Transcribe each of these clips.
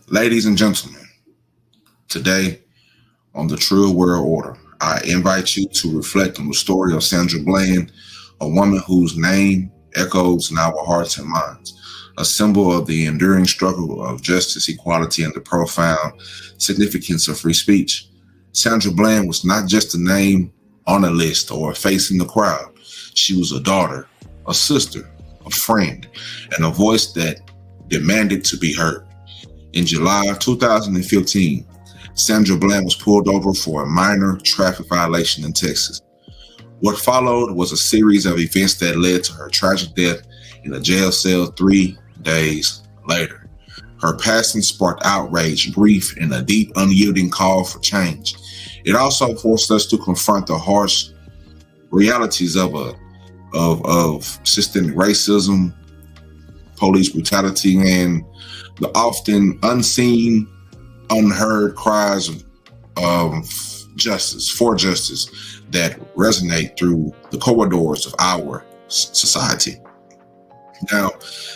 Ladies and gentlemen, today on the True World Order, I invite you to reflect on the story of Sandra Bland, a woman whose name echoes in our hearts and minds, a symbol of the enduring struggle of justice, equality, and the profound significance of free speech. Sandra Bland was not just a name on a list or a face in the crowd. She was a daughter, a sister, a friend, and a voice that demanded to be heard. In July 2015, Sandra Bland was pulled over for a minor traffic violation in Texas. What followed was a series of events that led to her tragic death in a jail cell 3 days later. Her passing sparked outrage, grief, and a deep, unyielding call for change. It also forced us to confront the harsh realities of systemic racism, police brutality, and the often unseen, unheard cries of justice that resonate through the corridors of our society. Now,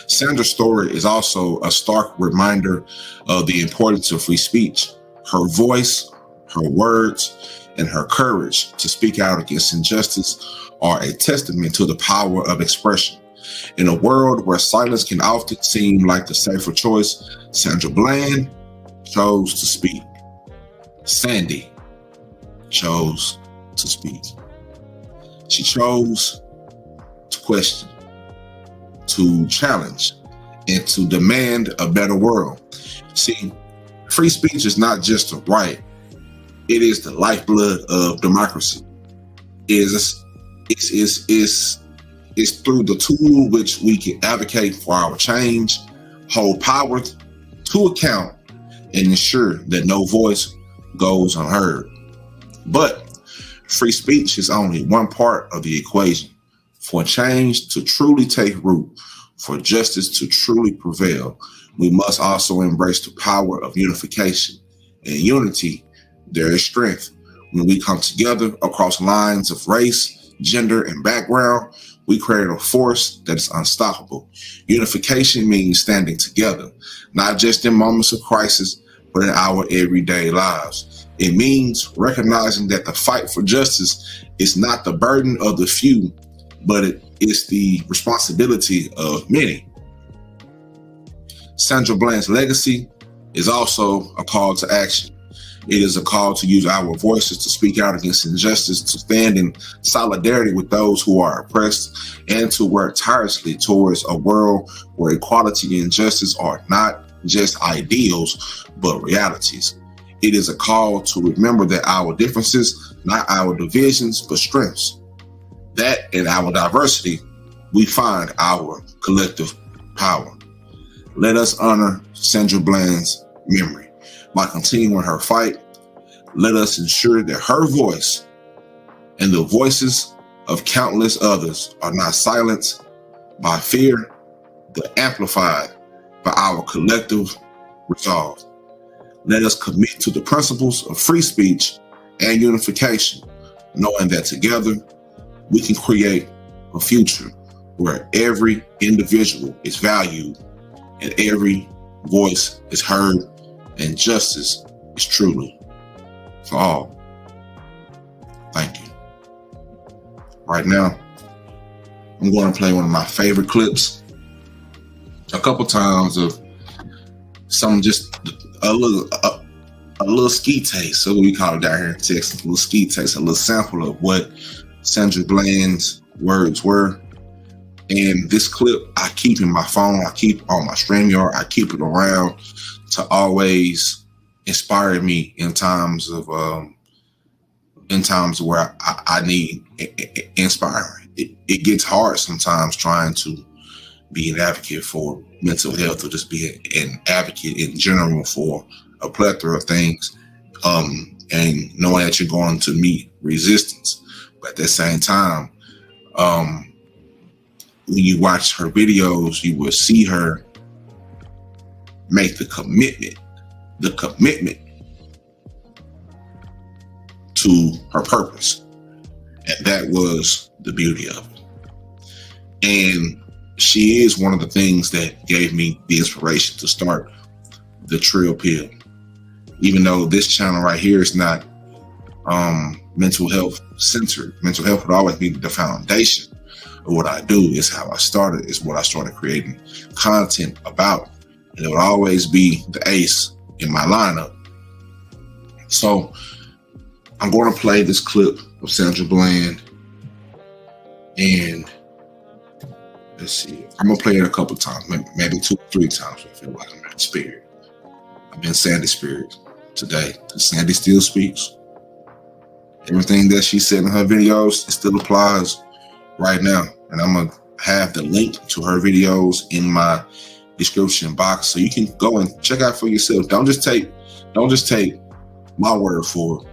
Sandra's story is also a stark reminder of the importance of free speech. Her voice, her words, and her courage to speak out against injustice are a testament to the power of expression. In a world where silence can often seem like the safer choice, Sandra Bland chose to speak. Sandy chose to speak. She chose to question, to challenge, and to demand a better world. See, free speech is not just a right, it is the lifeblood of democracy. It's through the tool which we can advocate for our change, hold power to account, and ensure that no voice goes unheard. But free speech is only one part of the equation. For change to truly take root, for justice to truly prevail, we must also embrace the power of unification. In unity, there is strength. When we come together across lines of race, gender, and background, we create a force that is unstoppable. Unification means standing together, not just in moments of crisis, but in our everyday lives. It means recognizing that the fight for justice is not the burden of the few, but it is the responsibility of many. Sandra Bland's legacy is also a call to action. It is a call to use our voices to speak out against injustice, to stand in solidarity with those who are oppressed, and to work tirelessly towards a world where equality and justice are not just ideals, but realities. It is a call to remember that our differences, not our divisions, but strengths. That in our diversity, we find our collective power. Let us honor Sandra Bland's memory. By continuing her fight, let us ensure that her voice and the voices of countless others are not silenced by fear, but amplified by our collective resolve. Let us commit to the principles of free speech and unification, knowing that together we can create a future where every individual is valued and every voice is heard and justice is truly for all. Thank you. Right now, I'm going to play one of my favorite clips a couple times of some just a little ski taste. So we call it down here in Texas, a little ski taste, a little sample of what Sandra Bland's words were. And this clip I keep in my phone, I keep on my StreamYard, I keep it around to always inspire me in times where I need inspiring. It gets hard sometimes trying to be an advocate for mental health or just be an advocate in general for a plethora of things, and knowing that you're going to meet resistance. But at the same time, when you watch her videos, you will see her make the commitment to her purpose. And that was the beauty of it. And she is one of the things that gave me the inspiration to start the trill pill. Even though this channel right here is not mental health centered, mental health would always be the foundation of what I do. Is how I started, is what I started creating content about, and it would always be the ace in my lineup. So I'm going to play this clip of Sandra Bland, and let's see, I'm gonna play it a couple times, maybe 2 or 3 times. I feel like I'm in spirit. I'm in Sandy's spirit today. Sandy still speaks. Everything that she said in her videos, it still applies right now. And I'm gonna have the link to her videos in my description box, so you can go and check out for yourself. Don't just take my word for it.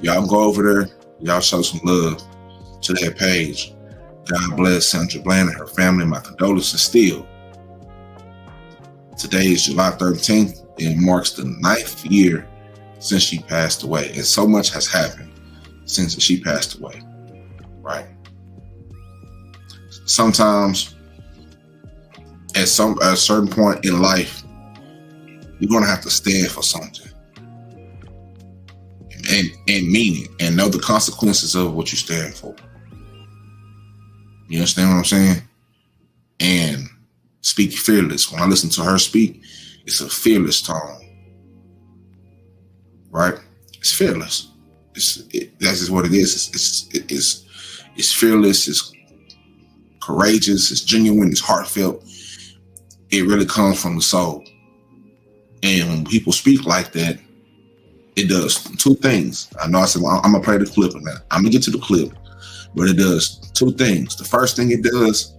Y'all go over there, y'all show some love to that page. God bless Sandra Bland and her family. My condolences still. Today is July 13th. It marks the 9th year since she passed away. And so much has happened since she passed away, right? Sometimes at a certain point in life, you're going to have to stand for something and mean it and know the consequences of what you stand for. You understand what I'm saying? And speak fearless. When I listen to her speak, it's a fearless tone, right? It's fearless. That's just what it is. It's fearless. It's courageous. It's genuine. It's heartfelt. It really comes from the soul. And when people speak like that, it does 2 things. I know I said, well, I'm gonna play the clip on that. I'm gonna get to the clip. But it does 2 things. The first thing it does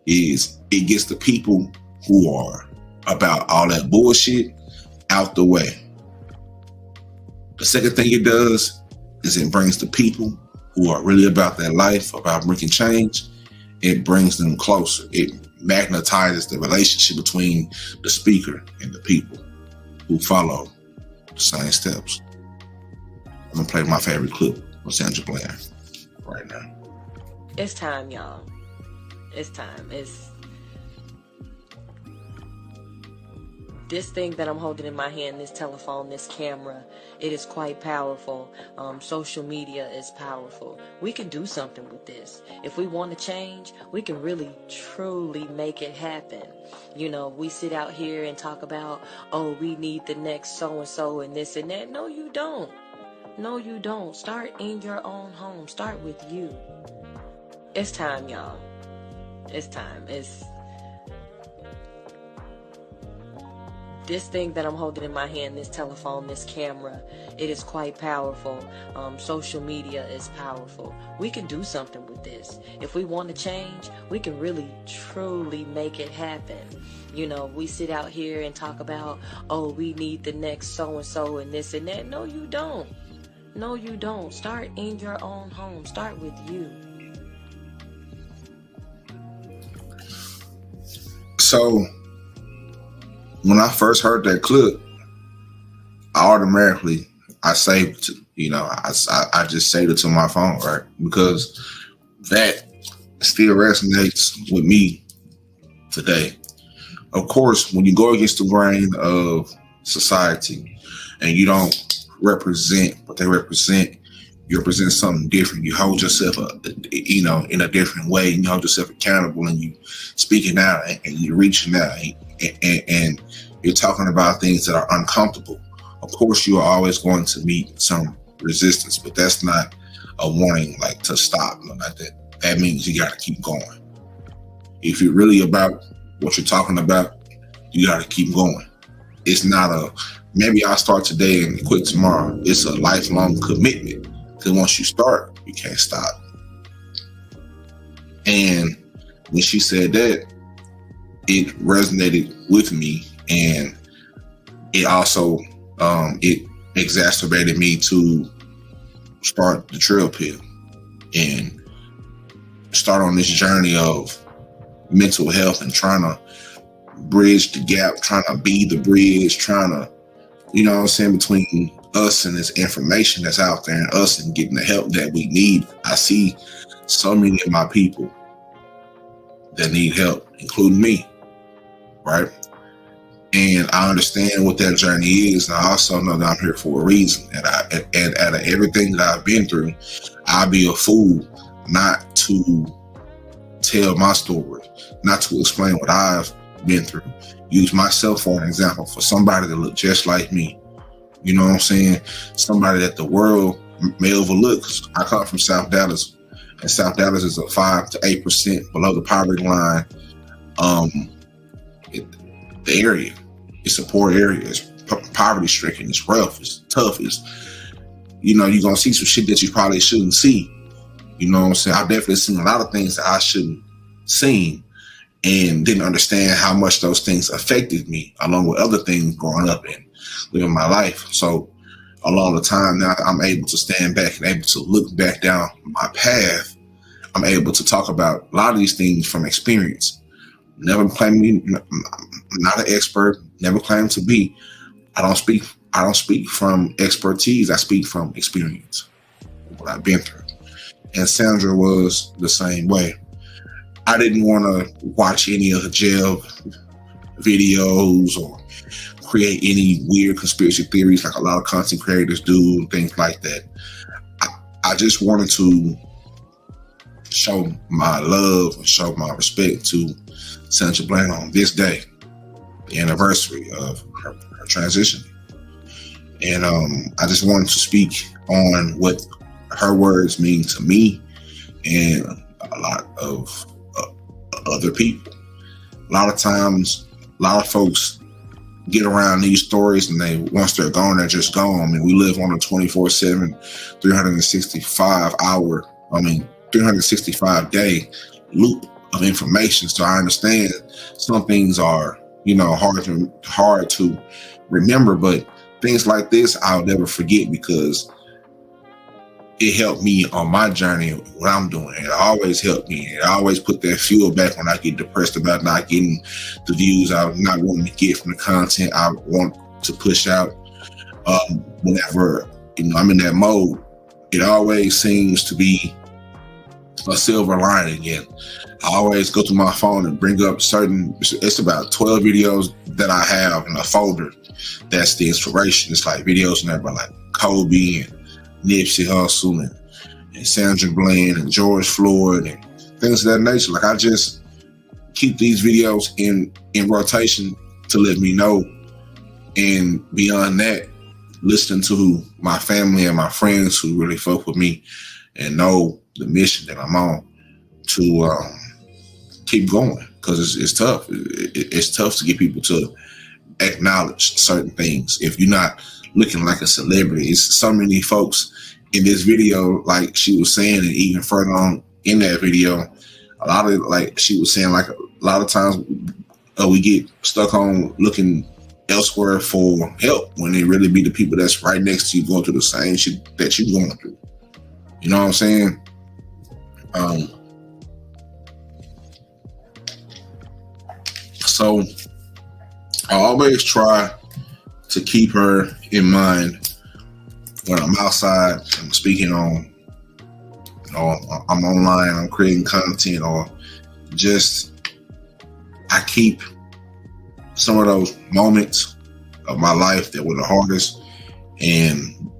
is it gets the people who are about all that bullshit out the way. The second thing it does is it brings the people who are really about that life, about making change. It brings them closer. It magnetizes the relationship between the speaker and the people who follow the same steps. I'm gonna play my favorite clip of Sandra Bland right now. It's time, y'all. It's time. It's this thing that I'm holding in my hand, this telephone, this camera. It is quite powerful. Social media is powerful. We can do something with this. If we want to change, we can really, truly make it happen. You know, we sit out here and talk about, oh, we need the next so-and-so and this and that. No, you don't. No, you don't. Start in your own home. Start with you. It's time, y'all. It's time. It's this thing that I'm holding in my hand, this telephone, this camera. It is quite powerful. Social media is powerful. We can do something with this. If we want to change, we can really, truly make it happen. You know, we sit out here and talk about, oh, we need the next so-and-so and this and that. No, you don't. No, you don't. Start in your own home. Start with you. So when I first heard that clip, I saved it. You know, I just saved it to my phone, right? Because that still resonates with me today. Of course, when you go against the grain of society and you don't represent what they represent, you represent something different. You hold yourself up, you know, in a different way. You hold yourself accountable, and you speaking out and you're reaching out and you're talking about things that are uncomfortable. Of course, you are always going to meet some resistance, but that's not a warning like to stop. Like that. That means you got to keep going. If you're really about what you're talking about, you got to keep going. It's not a maybe I'll start today and quit tomorrow. It's a lifelong commitment. Because once you start, you can't stop. And when she said that, it resonated with me, and it also it exacerbated me to start the trail pill and start on this journey of mental health and trying to bridge the gap, trying to be the bridge, trying to, you know what I'm saying, between us and this information that's out there and us and getting the help that we need. I see so many of my people that need help, including me, right? And I understand what that journey is. And I also know that I'm here for a reason. And out of everything that I've been through, I'd be a fool not to tell my story, not to explain what I've been through. Use myself for an example for somebody that look just like me. You know what I'm saying? Somebody that the world may overlook. I come from South Dallas, and South Dallas is a 5 to 8% below the poverty line. The area, it's a poor area. It's poverty stricken. It's rough. It's tough. It's, you're gonna see some shit that you probably shouldn't see. You know what I'm saying? I've definitely seen a lot of things that I shouldn't seen, and didn't understand how much those things affected me, along with other things growing up and living my life. So along the time now, I'm able to stand back and able to look back down my path. I'm able to talk about a lot of these things from experience. Never claim me, I'm not an expert, never claim to be. I don't speak from expertise. I speak from experience, what I've been through. And Sandra was the same way. I didn't want to watch any of the jail videos or create any weird conspiracy theories like a lot of content creators do and things like that. I just wanted to show my love and show my respect to Sandra Bland on this day, the anniversary of her transition. And I just wanted to speak on what her words mean to me and a lot of other people. A lot of times, a lot of folks get around these stories and once they're gone, they're just gone. I mean, we live on a 24/7, 365 day loop of information. So I understand some things are, hard to remember, but things like this, I'll never forget because it helped me on my journey, what I'm doing. It always helped me. It always put that fuel back when I get depressed about not getting the views I'm not wanting to get from the content I want to push out. Whenever, I'm in that mode, it always seems to be a silver lining again. I always go to my phone and bring up it's about 12 videos that I have in a folder. That's the inspiration. It's like videos and everybody like Kobe and Nipsey Hussle and Sandra Bland and George Floyd and things of that nature. Like I just keep these videos in rotation to let me know. And beyond that, listening to my family and my friends who really fuck with me and know the mission that I'm on to keep going, because it's tough. It's tough to get people to acknowledge certain things. If you're not looking like a celebrity, it's so many folks in this video, like she was saying, and even further on in that video, a lot of, like she was saying, like a lot of times we get stuck on looking elsewhere for help when it really be the people that's right next to you going through the same shit that you're going through. You know what I'm saying? So I always try to keep her in mind when I'm outside, I'm speaking on, I'm online, I'm creating content, or just I keep some of those moments of my life that were the hardest and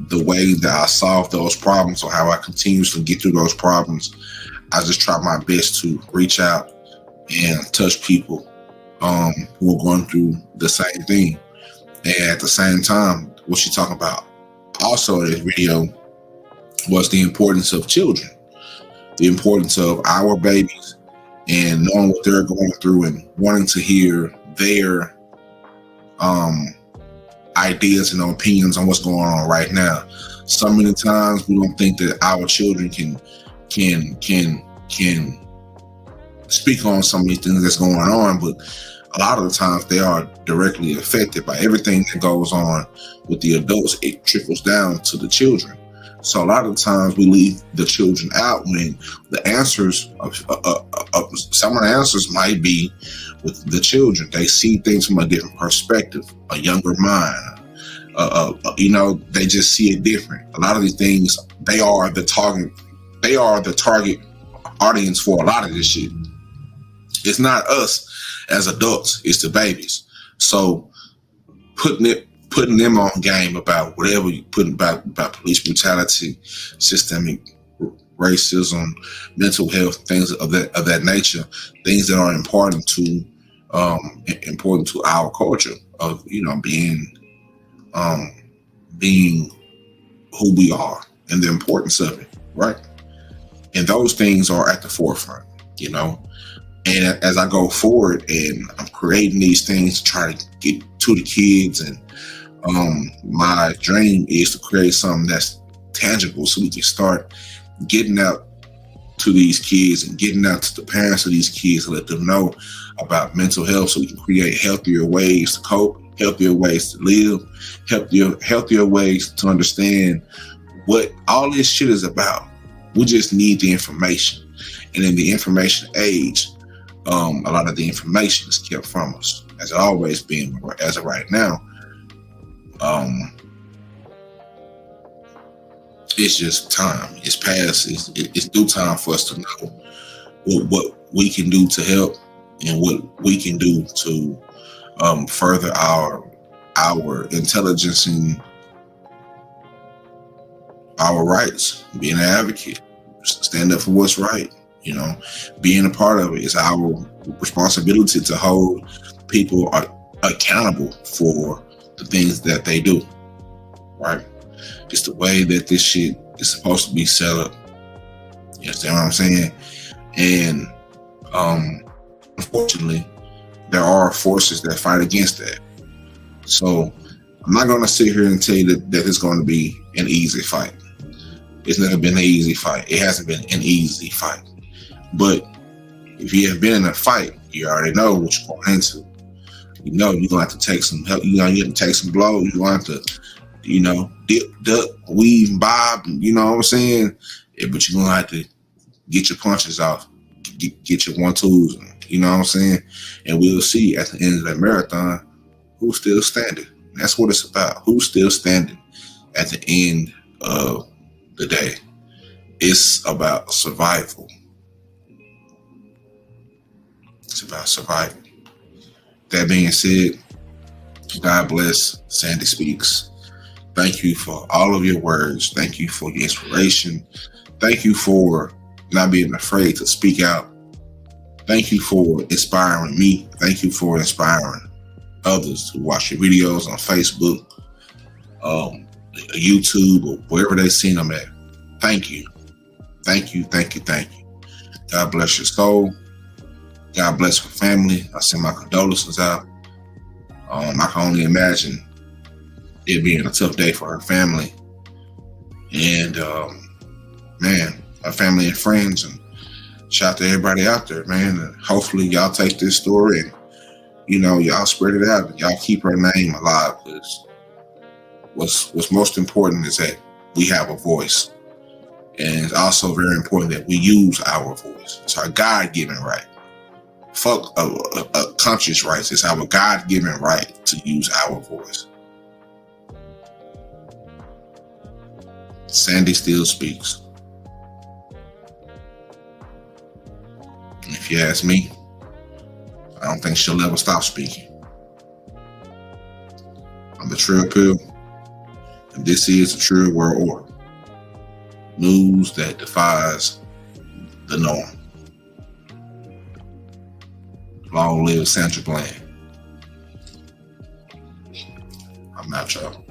the way that I solved those problems, or how I continuously get through those problems. I just try my best to reach out and touch people who are going through the same thing. And at the same time, what she talking about also in this video was the importance of children, the importance of our babies, and knowing what they're going through and wanting to hear their ideas and opinions on what's going on right now. So many times we don't think that our children can speak on some of these things that's going on, but a lot of the times they are directly affected by everything that goes on with the adults. It trickles down to the children. So a lot of the times we leave the children out when the answers some of the answers might be with the children. They see things from a different perspective, a younger mind. They just see it different. A lot of these things, they are the target audience for a lot of this shit. It's not us as adults, it's the babies. So putting them on game about whatever you put about police brutality, systemic racism, mental health, things of that nature, things that are important to our culture of being who we are and the importance of it, right? And those things are at the forefront, And as I go forward and I'm creating these things to try to get to the kids, and my dream is to create something that's tangible so we can start getting out to these kids and getting out to the parents of these kids to let them know about mental health so we can create healthier ways to cope, healthier ways to live, healthier ways to understand what all this shit is about. We just need the information. And in the information age, a lot of the information is kept from us, as it always been. As of right now, it's just time. It's past. It's due time for us to know what we can do to help and what we can do to further our intelligence and our rights. Being an advocate, stand up for what's right. Being a part of it is our responsibility to hold people accountable for the things that they do, right? It's the way that this shit is supposed to be set up. You understand what I'm saying? And unfortunately, there are forces that fight against that. So I'm not going to sit here and tell you that it's going to be an easy fight. It's never been an easy fight. It hasn't been an easy fight. But if you have been in a fight, you already know what you're going into. You're going to have to take some help. You have to take some blows. You're going to have to, dip, duck, weave, bob, you know what I'm saying? Yeah, but you're going to have to get your punches off, get your 1-2s, you know what I'm saying? And we'll see at the end of that marathon who's still standing. That's what it's about. Who's still standing at the end of the day. It's about survival. It's about survival. That being said, God bless Sandy Speaks. Thank you for all of your words. Thank you for your inspiration. Thank you for not being afraid to speak out. Thank you for inspiring me. Thank you for inspiring others to watch your videos on Facebook, YouTube, or wherever they've seen them at. Thank you. Thank you, thank you, thank you. God bless your soul. God bless her family. I send my condolences out. I can only imagine it being a tough day for her family. And, her family and friends. And shout out to everybody out there, man. And hopefully y'all take this story and, y'all spread it out. And y'all keep her name alive. Because what's most important is that we have a voice. And it's also very important that we use our voice. It's our God-given right. Fuck a conscious rights. It's our God-given right to use our voice. Sandy still speaks. And if you ask me, I don't think she'll ever stop speaking. I'm the Trill Pill, and this is the Trill World Order. News that defies the norm. Long live Sandra Bland. I'm out, y'all.